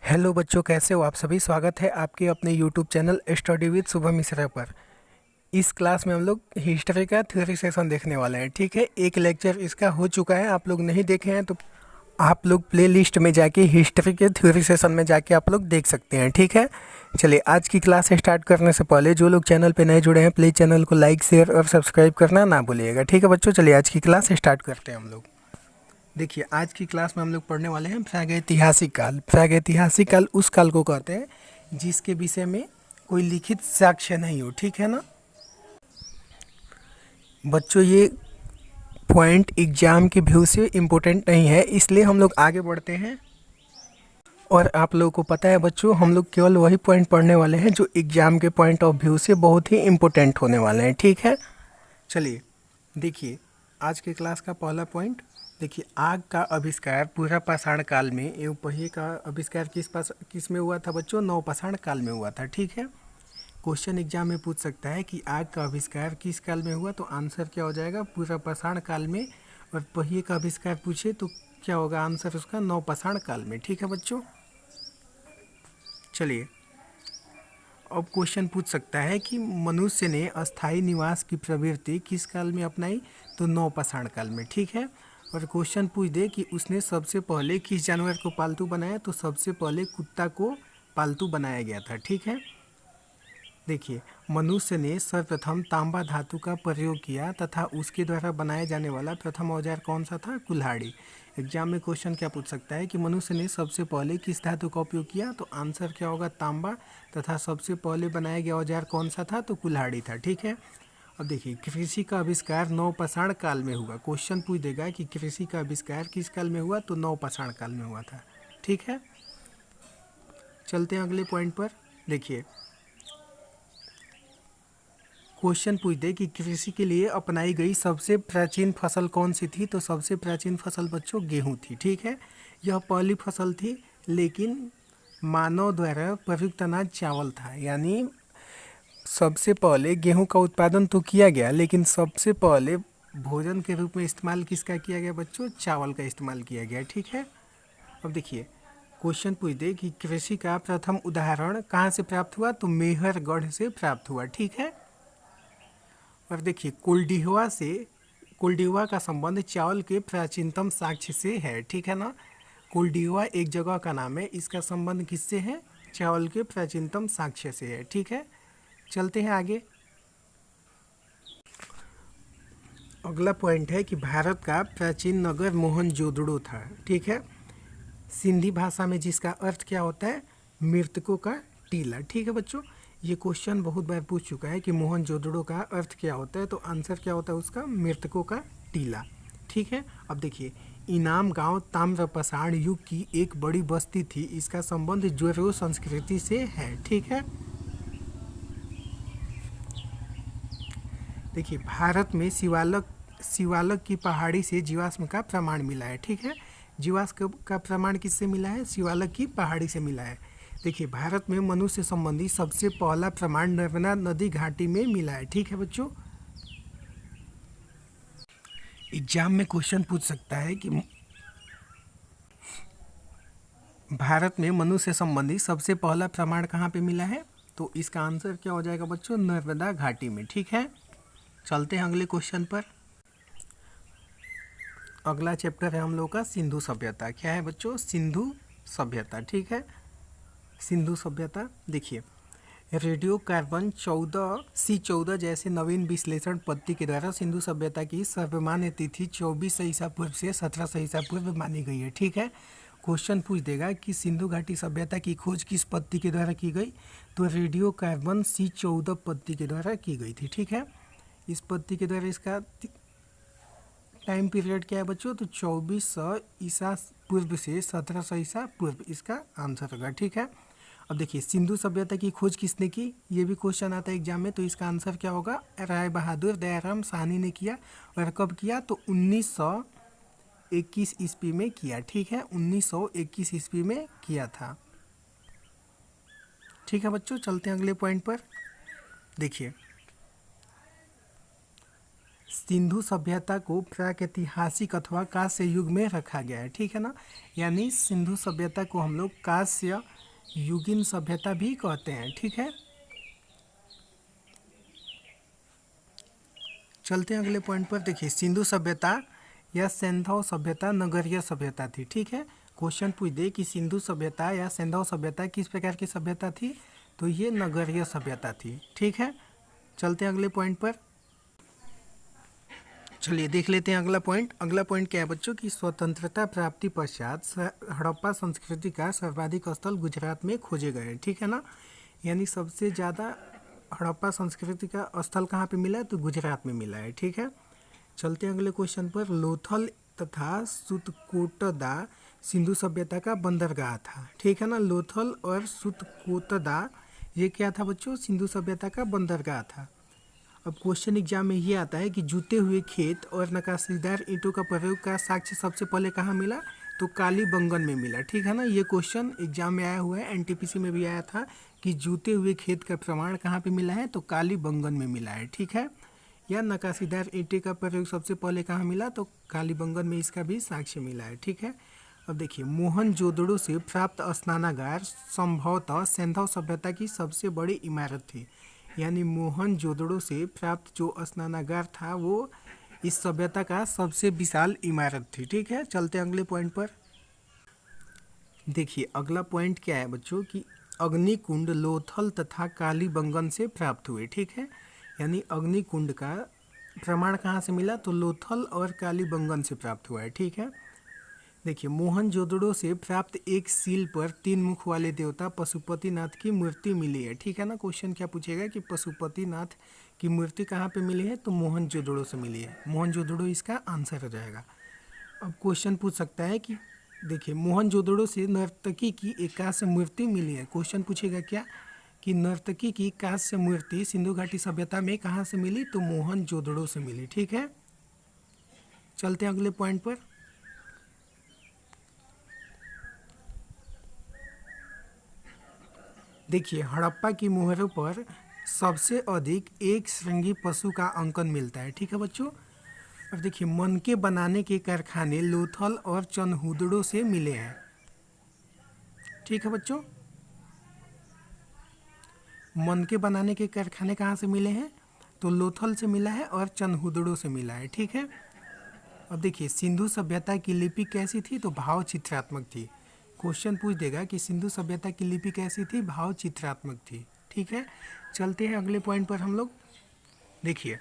Hello बच्चों, कैसे हो आप सभी। स्वागत है आपके अपने YouTube channel study with Shubham Mishra पर। इस क्लास में हम लोग हिस्ट्री का थ्योरी सेशन देखने वाले हैं। ठीक है, एक लेक्चर इसका हो चुका है, आप लोग नहीं देखे हैं तो आप लोग प्ले लिस्ट में जाके हिस्ट्री के थ्योरी सेशन में जाके आप लोग देख सकते हैं। ठीक है, चलिए आज की क्लास स्टार्ट करने से पहले जो लोग चैनल पे नए जुड़े हैं प्लीज़ चैनल को लाइक शेयर और सब्सक्राइब करना ना भूलिएगा। ठीक है बच्चों, चलिए आज की क्लास स्टार्ट करते हैं हम लोग। देखिए आज की क्लास में हम लोग पढ़ने वाले हैं प्रागैतिहासिक काल। प्रागैतिहासिक काल उस काल को कहते हैं जिसके विषय में कोई लिखित साक्ष्य नहीं हो। ठीक है ना बच्चों, ये पॉइंट एग्जाम के व्यू से इम्पोर्टेंट नहीं है, इसलिए हम लोग आगे बढ़ते हैं। और आप लोगों को पता है बच्चों, हम लोग केवल वही पॉइंट पढ़ने वाले हैं जो एग्जाम के पॉइंट ऑफ व्यू से बहुत ही इम्पोर्टेंट होने वाले हैं। ठीक है, चलिए देखिए आज के क्लास का पहला पॉइंट। देखिए आग का आविष्कार पूरा पाषाण काल में एवं पहिए का आविष्कार किस में हुआ था बच्चों? नवपाषाण काल में हुआ था। ठीक है, क्वेश्चन एग्जाम में पूछ सकता है कि आग का आविष्कार किस काल में हुआ, तो आंसर क्या हो जाएगा? पूरा पाषाण काल में। और पहिए का आविष्कार पूछे तो क्या होगा आंसर उसका? नवपाषाण काल में। ठीक है बच्चों, चलिए अब क्वेश्चन पूछ सकता है कि मनुष्य ने अस्थायी निवास की प्रवृत्ति किस काल में अपनाई, तो नवपाषाण काल में। ठीक है, और क्वेश्चन पूछ दे कि उसने सबसे पहले किस जानवर को पालतू बनाया, तो सबसे पहले कुत्ता को पालतू बनाया गया था। ठीक है, देखिए मनुष्य ने सर्वप्रथम तांबा धातु का प्रयोग किया तथा उसके द्वारा बनाया जाने वाला प्रथम औजार कौन सा था? कुल्हाड़ी। एग्जाम में क्वेश्चन क्या पूछ सकता है कि मनुष्य ने सबसे पहले किस धातु का उपयोग किया, तो आंसर क्या होगा? तांबा। तथा सबसे पहले बनाया गया औजार कौन सा था? तो कुल्हाड़ी था। ठीक है, अब देखिए कृषि का आविष्कार नवपाषाण काल में हुआ। क्वेश्चन पूछ देगा कि कृषि का आविष्कार किस काल में हुआ, तो नवपाषाण काल में हुआ था। ठीक है, चलते हैं अगले पॉइंट पर। देखिए क्वेश्चन पूछ दे कि कृषि के लिए अपनाई गई सबसे प्राचीन फसल कौन सी थी, तो सबसे प्राचीन फसल बच्चों गेहूं थी। ठीक है, यह पहली फसल थी, लेकिन मानव द्वारा प्रयुक्त अनाज चावल था। यानी सबसे पहले गेहूं का उत्पादन तो किया गया, लेकिन सबसे पहले भोजन के रूप में इस्तेमाल किसका किया गया बच्चों? चावल का इस्तेमाल किया गया। ठीक है, अब देखिए क्वेश्चन पूछ दे कि कृषि का प्रथम उदाहरण कहाँ से प्राप्त हुआ, तो मेहरगढ़ से प्राप्त हुआ। ठीक है, और देखिए कुलडीहुआ का संबंध चावल के प्राचीनतम साक्ष्य से है। ठीक है ना, कुलडीहुआ एक जगह का नाम है, इसका संबंध किससे है? चावल के प्राचीनतम साक्ष्य से है। ठीक है, चलते हैं आगे। अगला पॉइंट है कि भारत का प्राचीन नगर मोहनजोदड़ो था। ठीक है, सिंधी भाषा में जिसका अर्थ क्या होता है? मृतकों का टीला। ठीक है बच्चों, ये क्वेश्चन बहुत बार पूछ चुका है कि मोहनजोदड़ो का अर्थ क्या होता है, तो आंसर क्या होता है उसका? मृतकों का टीला। ठीक है, अब देखिए इनाम गांव ताम्रपाषाण युग की एक बड़ी बस्ती थी, इसका संबंध जोरो संस्कृति से है। ठीक है, देखिए भारत में शिवालक की पहाड़ी से जीवाश्म का प्रमाण मिला है। ठीक है, जीवाश्म का प्रमाण किससे मिला है? शिवालक की पहाड़ी से मिला है। देखिए भारत में मनुष्य संबंधी सबसे पहला प्रमाण नर्मदा नदी घाटी में मिला है। ठीक है बच्चों, एग्जाम में क्वेश्चन पूछ सकता है कि भारत में मनुष्य संबंधी सबसे पहला प्रमाण कहाँ पे मिला है, तो इसका आंसर क्या हो जाएगा बच्चों? नर्मदा घाटी में। ठीक है, चलते हैं अगले क्वेश्चन पर। अगला चैप्टर है हम लोग का सिंधु सभ्यता। क्या है बच्चों? सिंधु सभ्यता। ठीक है, सिंधु सभ्यता देखिए रेडियो कार्बन 14 जैसे नवीन विश्लेषण पद्धति के द्वारा सिंधु सभ्यता की सर्वमान्य तिथि 24 ईसा पूर्व से 1700 ईसा पूर्व मानी गई है। ठीक है, क्वेश्चन पूछ देगा कि सिंधु घाटी सभ्यता की खोज किस पद्धति के द्वारा की गई, तो रेडियो कार्बन C14 पद्धति के द्वारा की गई थी। ठीक है, इस पद्धति के द्वारा इसका टाइम पीरियड क्या है बच्चों? तो 2400 ईसा पूर्व से 1700 ईसा पूर्व इसका आंसर होगा। ठीक है, अब देखिए सिंधु सभ्यता की खोज किसने की, ये भी क्वेश्चन आता है एग्जाम में, तो इसका आंसर क्या होगा? राय बहादुर दयाराम साहनी ने किया। और कब किया? तो 1921 ईस्वी में किया। ठीक है, 1921 ईस्वी में किया था। ठीक है बच्चों, चलते हैं अगले पॉइंट पर। देखिए सिंधु सभ्यता को प्रागैतिहासिक अथवा कांस्य युग में रखा गया है। ठीक है ना, यानी सिंधु सभ्यता को हम लोग कांस्य युगीन सभ्यता भी कहते हैं। ठीक है, चलते हैं अगले पॉइंट पर। देखिए, सिंधु सभ्यता या सिंधु सभ्यता नगरीय सभ्यता थी। ठीक है, क्वेश्चन पूछ दे कि सिंधु सभ्यता या सिंधु सभ्यता किस प्रकार की सभ्यता थी, तो ये नगरीय सभ्यता थी। ठीक है, चलते हैं अगले पॉइंट पर। चलिए देख लेते हैं अगला पॉइंट। अगला पॉइंट क्या है बच्चों की स्वतंत्रता प्राप्ति पश्चात हड़प्पा संस्कृति का सर्वाधिक स्थल गुजरात में खोजे गए। ठीक है ना, यानी सबसे ज़्यादा हड़प्पा संस्कृति का स्थल कहाँ पे मिला है, तो गुजरात में मिला है। ठीक है, चलते हैं अगले क्वेश्चन पर। लोथल तथा सुतकोटदा सिंधु सभ्यता का बंदरगाह था। ठीक है ना, लोथल और सुतकोटदा ये क्या था बच्चों, सिंधु सभ्यता का बंदरगाह था। अब क्वेश्चन एग्जाम में ये आता है कि जुते हुए खेत और नक्काशीदार ईंटों का प्रयोग का साक्ष्य सबसे पहले कहाँ मिला, तो कालीबंगन में मिला। ठीक है ना, ये क्वेश्चन एग्जाम में आया हुआ है, एनटीपीसी में भी आया था कि जुते हुए खेत का प्रमाण कहाँ पे मिला है, तो कालीबंगन में मिला है। ठीक है, या नक्काशीदार ईंटे का प्रयोग सबसे पहले कहाँ मिला, तो कालीबंगन में इसका भी साक्ष्य मिला है। ठीक है, अब देखिए, मोहनजोदड़ो से प्राप्त स्नानागार संभवतः सिंधु सभ्यता की सबसे बड़ी इमारत थी। यानी मोहनजोदड़ो से प्राप्त जो स्नानागार था वो इस सभ्यता का सबसे विशाल इमारत थी। ठीक है, चलते हैं अगले पॉइंट पर। देखिए, अगला पॉइंट क्या है बच्चों कि अग्निकुंड लोथल तथा कालीबंगन से प्राप्त हुए। ठीक है, यानी अग्निकुंड का प्रमाण कहाँ से मिला, तो लोथल और कालीबंगन से प्राप्त हुआ है। ठीक है, देखिए, मोहनजोदड़ो से प्राप्त एक सील पर 3 मुख वाले देवता पशुपतिनाथ की मूर्ति मिली है। ठीक है ना, क्वेश्चन क्या पूछेगा कि पशुपतिनाथ की मूर्ति कहाँ पे मिली है, तो मोहनजोदड़ो से मिली है। मोहनजोदड़ो इसका आंसर हो जाएगा। अब क्वेश्चन पूछ सकता है कि देखिए, मोहनजोदड़ो से नर्तकी की एक कांस्य मूर्ति मिली है। क्वेश्चन पूछेगा क्या कि नर्तकी की कांस्य मूर्ति सिंधु घाटी सभ्यता में कहाँ से मिली, तो मोहनजोदड़ो से मिली। ठीक है, चलते हैं अगले पॉइंट पर। देखिए, हड़प्पा की मोहरों पर सबसे अधिक एक श्रृंगी पशु का अंकन मिलता है। ठीक है बच्चों, अब देखिए, मनके बनाने के कारखाने लोथल और चनहुदड़ो से मिले हैं। ठीक है बच्चों, मनके बनाने के कारखाने कहाँ से मिले हैं, तो लोथल से मिला है और चनहुदड़ो से मिला है। ठीक है, अब देखिए, सिंधु सभ्यता की लिपि कैसी थी, तो भाव चित्रात्मक थी। क्वेश्चन पूछ देगा कि सिंधु सभ्यता की लिपि कैसी थी, भाव चित्रात्मक थी। ठीक है, चलते हैं अगले पॉइंट पर हम लोग। देखिए,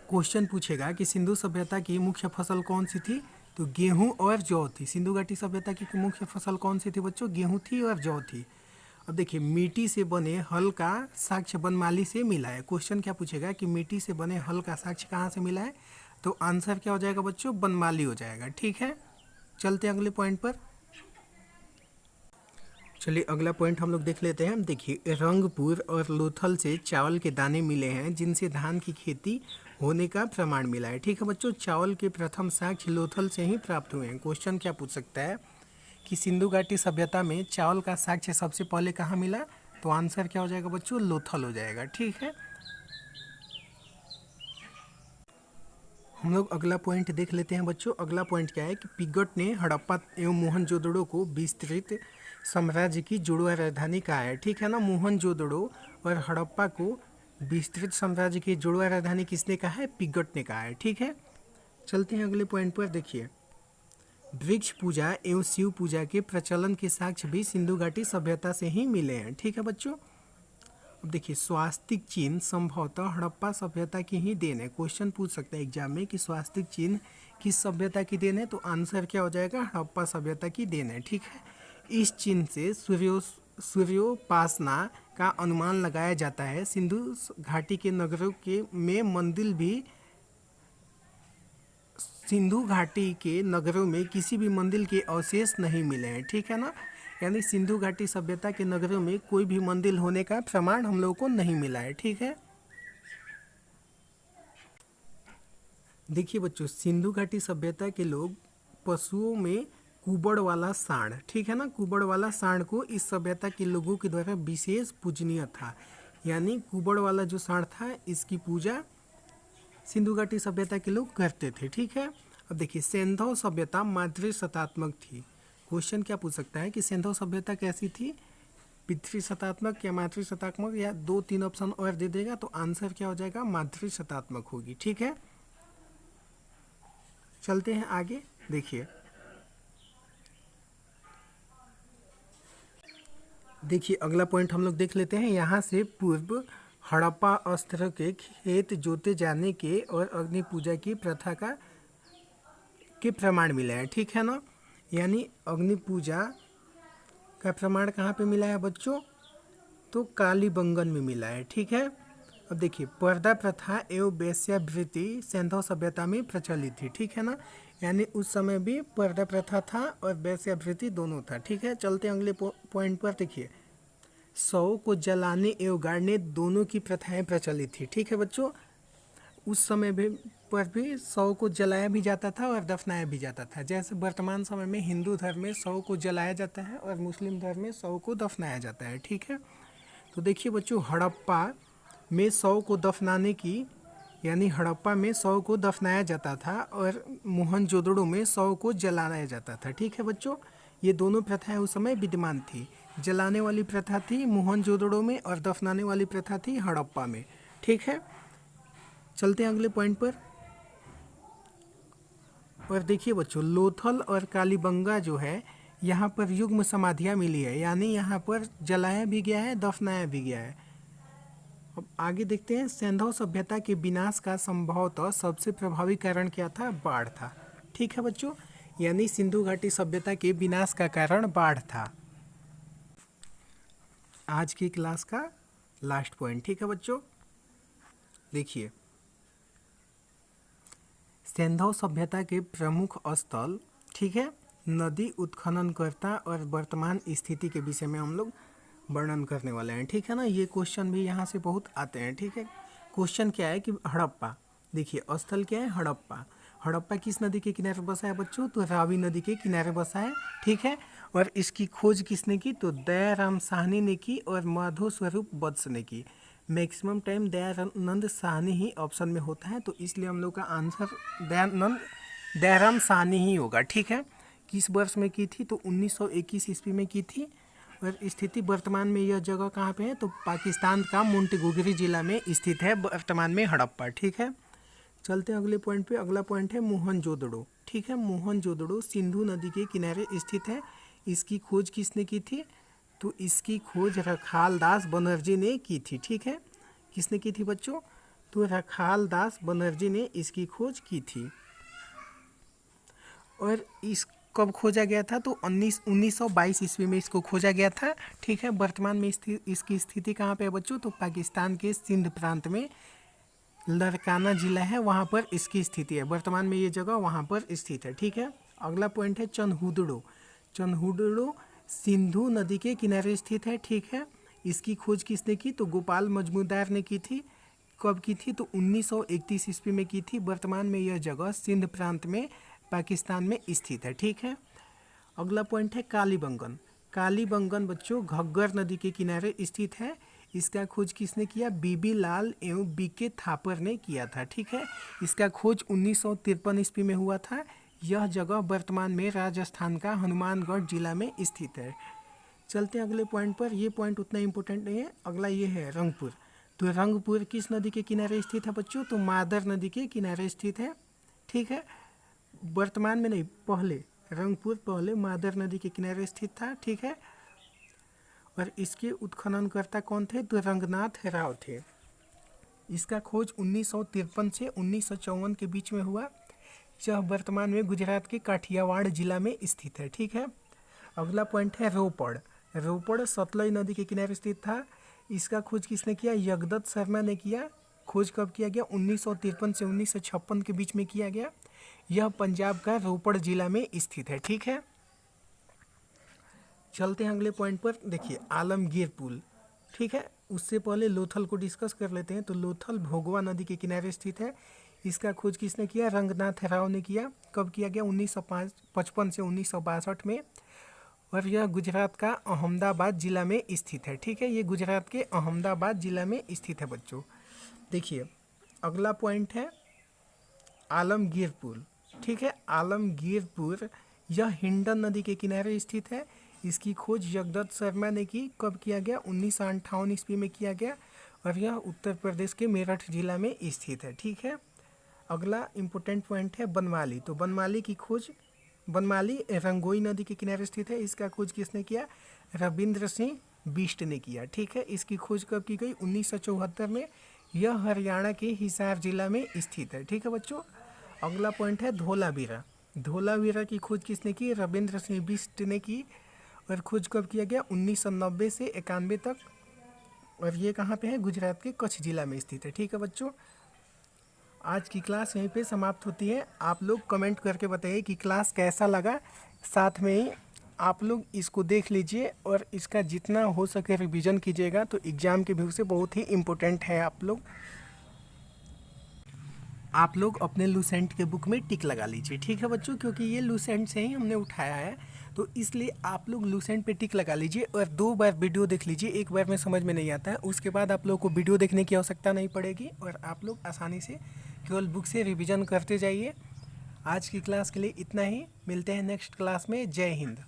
क्वेश्चन पूछेगा कि सिंधु सभ्यता की मुख्य फसल कौन सी थी, तो गेहूं और जौ थी। सिंधु घाटी सभ्यता की मुख्य फसल कौन सी थी बच्चों, गेहूं थी और जौ थी। अब देखिए, मिट्टी से बने हल का साक्ष्य बनमाली से मिला है। क्वेश्चन क्या पूछेगा कि मिट्टी से बने हल का साक्ष्य कहाँ से मिला है, तो आंसर क्या हो जाएगा बच्चों, बनमाली हो जाएगा। ठीक है, चलते हैं अगले पॉइंट पर। चलिए अगला पॉइंट हम लोग देख लेते हैं। देखिए, रंगपुर और लोथल से चावल के दाने मिले हैं जिनसे धान की खेती होने का प्रमाण मिला है। ठीक है बच्चों, चावल के प्रथम साक्ष्य लोथल से ही प्राप्त हुए हैं। क्वेश्चन क्या पूछ सकता है कि सिंधु घाटी सभ्यता में चावल का साक्ष्य सबसे पहले कहाँ मिला, तो आंसर क्या हो जाएगा बच्चों, लोथल हो जाएगा। ठीक है, हम लोग अगला पॉइंट देख लेते हैं बच्चों। अगला पॉइंट क्या है कि पिगट ने हड़प्पा एवं मोहनजोदड़ो को विस्तृत साम्राज्य की जुड़वा राजधानी कहा है। ठीक है ना, मोहनजोदड़ो और हड़प्पा को विस्तृत साम्राज्य की जुड़वा राजधानी किसने कहा है, पिगट ने कहा है। ठीक है, चलते हैं अगले पॉइंट पर। देखिए, वृक्ष पूजा एवं शिव पूजा के प्रचलन के साक्ष्य भी सिंधु घाटी सभ्यता से ही मिले हैं। ठीक है बच्चों, अब देखिए, स्वास्तिक चिन्ह संभवतः हड़प्पा सभ्यता की ही देन है। क्वेश्चन पूछ सकता है एग्जाम में कि स्वास्तिक चिन्ह किस सभ्यता की देन है, तो आंसर क्या हो जाएगा, हड़प्पा सभ्यता की देन है। ठीक है, इस चिन्ह से सूर्योपासना का अनुमान लगाया जाता है। सिंधु घाटी के नगरों के में मंदिर भी सिंधु घाटी के नगरों में किसी भी मंदिर के अवशेष नहीं मिले हैं। ठीक है ना, यानी सिंधु घाटी सभ्यता के नगरों में कोई भी मंदिर होने का प्रमाण हम लोगों को नहीं मिला है। ठीक है, देखिए बच्चों, सिंधु घाटी सभ्यता के लोग पशुओं में कुबड़ वाला सांड, ठीक है ना, कुबड़ वाला सांड को इस सभ्यता के लोगों के द्वारा विशेष पूजनीय था। यानी कुबड़ वाला जो सांड था इसकी पूजा सिंधु घाटी सभ्यता के लोग करते थे। ठीक है, अब देखिए, सिंधु सभ्यता मातृ सत्तात्मक थी। क्वेश्चन क्या पूछ सकता है कि सिंधु सभ्यता कैसी थी, पितृसत्तात्मक या मातृसत्तात्मक, या 2-3 ऑप्शन और दे देगा तो आंसर क्या हो जाएगा, मातृसत्तात्मक होगी। ठीक है, चलते हैं आगे। देखिए अगला पॉइंट हम लोग देख लेते हैं। यहाँ से पूर्व हड़प्पा स्थल के खेत जोते जाने के और अग्नि पूजा की प्रथा के प्रमाण मिले हैं। ठीक है ना, यानी अग्नि पूजा का प्रमाण कहाँ पे मिला है बच्चों, तो कालीबंगन में मिला है। ठीक है, अब देखिए पर्दा प्रथा एवं वेश्यावृत्ति सिंधु सभ्यता में प्रचलित थी। ठीक है ना, यानी उस समय भी पर्दा प्रथा था और वेश्यावृत्ति दोनों था। ठीक है, चलते अगले पॉइंट पर। देखिए शव को जलाने एवं गाड़ने दोनों की प्रथाएं प्रचलित थी। ठीक है बच्चों, उस समय भी पर भी शव को जलाया भी जाता था और दफनाया भी जाता था। जैसे वर्तमान समय में हिंदू धर्म में शव को जलाया जाता है और मुस्लिम धर्म में शव को दफनाया जाता है। ठीक है, तो देखिए बच्चों हड़प्पा में शव को दफनाने की, यानी हड़प्पा में शव को दफनाया जाता था और मोहनजोदड़ो में शव को जलाया जाता था। ठीक है बच्चों, ये दोनों प्रथाएं उस समय विद्यमान थी। जलाने वाली प्रथा थी मोहनजोदड़ो में और दफनाने वाली प्रथा थी हड़प्पा में। ठीक है, चलते हैं अगले पॉइंट पर। और देखिए बच्चों लोथल और कालीबंगा जो है यहाँ पर युग्म समाधियाँ मिली है, यानी यहाँ पर जलाया भी गया है, दफनाया भी गया है। अब आगे देखते हैं, सिंधु सभ्यता के विनाश का संभवतः सबसे प्रभावी कारण क्या था, बाढ़ था। ठीक है बच्चों, यानी सिंधु घाटी सभ्यता के विनाश का कारण बाढ़ था। आज की क्लास का लास्ट पॉइंट। ठीक है बच्चों, देखिए सिंधु सभ्यता के प्रमुख स्थल, ठीक है, नदी उत्खननकर्ता और वर्तमान स्थिति के विषय में हम लोग वर्णन करने वाले हैं। ठीक है ना, ये क्वेश्चन भी यहाँ से बहुत आते हैं। ठीक है, क्वेश्चन क्या है कि हड़प्पा, देखिए स्थल क्या है, हड़प्पा। हड़प्पा किस नदी के किनारे बसा है बच्चों, तो रावी नदी के किनारे बसा है। ठीक है, और इसकी खोज किसने की, तो दयाराम साहनी ने की और माधो स्वरूप वत्स ने की। मैक्सिमम टाइम दयानंद साहनी ही ऑप्शन में होता है, तो इसलिए हम लोग का आंसर दयाराम साहनी ही होगा। ठीक है, किस वर्ष में की थी, तो 1921 ईस्वी में की थी। और स्थिति वर्तमान में यह जगह कहाँ पे है, तो पाकिस्तान का मोंटेगोगरी जिला में स्थित है वर्तमान में हड़प्पा। ठीक है, चलते हैं अगले पॉइंट पे। अगला पॉइंट है मोहनजोदड़ो। ठीक है, मोहनजोदड़ो सिंधु नदी के किनारे स्थित है। इसकी खोज किसने की थी, तो इसकी खोज रखाल दास बनर्जी ने की थी। ठीक है, किसने की थी बच्चों, तो रखाल दास बनर्जी ने इसकी खोज की थी। और इस कब खोजा गया था, तो 1922 ईस्वी में इसको खोजा गया था। ठीक है, वर्तमान में इसकी स्थिति कहाँ पे है बच्चों, तो पाकिस्तान के सिंध प्रांत में लड़काना जिला है, वहाँ पर इसकी स्थिति है। वर्तमान में ये जगह वहाँ पर स्थित है। ठीक है, अगला पॉइंट है चंदहुदड़ो। चंदहुदड़ो सिंधु नदी के किनारे स्थित है। ठीक है, इसकी खोज किसने की, तो गोपाल मजमूदार ने की थी। कब की थी, तो 1931 ईस्वी में की थी। वर्तमान में यह जगह सिंध प्रांत में पाकिस्तान में स्थित है। ठीक है, अगला पॉइंट है कालीबंगन। कालीबंगन बच्चों घग्गर नदी के किनारे स्थित है। इसका खोज किसने किया, बीबी लाल एवं बीके थापर ने किया था। ठीक है, इसका खोज 1953 ईस्वी में हुआ था। यह जगह वर्तमान में राजस्थान का हनुमानगढ़ जिला में स्थित है। चलते हैं अगले पॉइंट पर। यह पॉइंट उतना इम्पोर्टेंट नहीं है। अगला ये है रंगपुर। तो रंगपुर किस नदी के किनारे स्थित है बच्चों, तो मादर नदी के किनारे स्थित है। ठीक है, वर्तमान में नहीं, पहले रंगपुर पहले मादर नदी के किनारे स्थित था। ठीक है, और इसके उत्खननकर्ता कौन थे, तो रंगनाथ राव थे। इसका खोज 1953 से 1954 के बीच में हुआ। यह वर्तमान में गुजरात के काठियावाड़ जिला में स्थित है। ठीक है, अगला पॉइंट है रोपड़। रोपड़ सतलज नदी के किनारे स्थित था। इसका खोज किसने किया, यगदत्त शर्मा ने किया। खोज कब किया गया, 1953 से 1956 के बीच में किया गया। यह पंजाब का रोपड़ जिला में स्थित है। ठीक है, चलते हैं अगले पॉइंट पर। देखिए आलमगीर पुल। ठीक है, उससे पहले लोथल को डिस्कस कर लेते हैं। तो लोथल भोगवा नदी के किनारे स्थित है। इसका खोज किसने किया, रंगनाथ राव ने किया। कब किया गया, 1955 से 1962 में। और यह गुजरात का अहमदाबाद जिला में स्थित है। ठीक है, ये गुजरात के अहमदाबाद जिला में स्थित है बच्चों। देखिए अगला पॉइंट है आलमगीर पुल। ठीक है, आलमगीर पुल यह हिंडन नदी के किनारे स्थित है। इसकी खोज जगदत्त शर्मा ने की। कब किया गया? 1958 ईस्वी में किया गया और यह उत्तर प्रदेश के मेरठ जिला में स्थित है। ठीक है। अगला इम्पोर्टेंट पॉइंट है बनमाली। तो बनमाली की खोज, बनमाली रंगोई नदी के किनारे स्थित है। इसका खोज किसने किया? रविंद्र सिंह बिष्ट ने किया। ठीक है। इसकी खोज कब की गई? 1974 में। यह हरियाणा के हिसार जिला में स्थित है। ठीक है बच्चों। अगला पॉइंट है धोलावीरा। धोलावीरा की खोज किसने की? रविंद्र सिंह बिष्ट ने की। और खोज कब किया गया? 1990 से 91 तक। और ये कहाँ पे है? गुजरात के कच्छ जिला में स्थित है। ठीक है बच्चों। आज की क्लास यहीं पे समाप्त होती है। आप लोग कमेंट करके बताइए कि क्लास कैसा लगा। साथ में ही आप लोग इसको देख लीजिए और इसका जितना हो सके रिवीजन कीजिएगा। तो एग्ज़ाम के व्यू से बहुत ही इम्पोर्टेंट है। आप लोग अपने लूसेंट के बुक में टिक लगा लीजिए। ठीक है बच्चों, क्योंकि ये लूसेंट से ही हमने उठाया है, तो इसलिए आप लोग लूसेंट पे टिक लगा लीजिए और 2 बार वीडियो देख लीजिए। एक बार में समझ में नहीं आता है, उसके बाद आप लोगों को वीडियो देखने की आवश्यकता नहीं पड़ेगी और आप लोग आसानी से केवल बुक से रिवीजन करते जाइए। आज की क्लास के लिए इतना ही। मिलते हैं नेक्स्ट क्लास में। जय हिंद।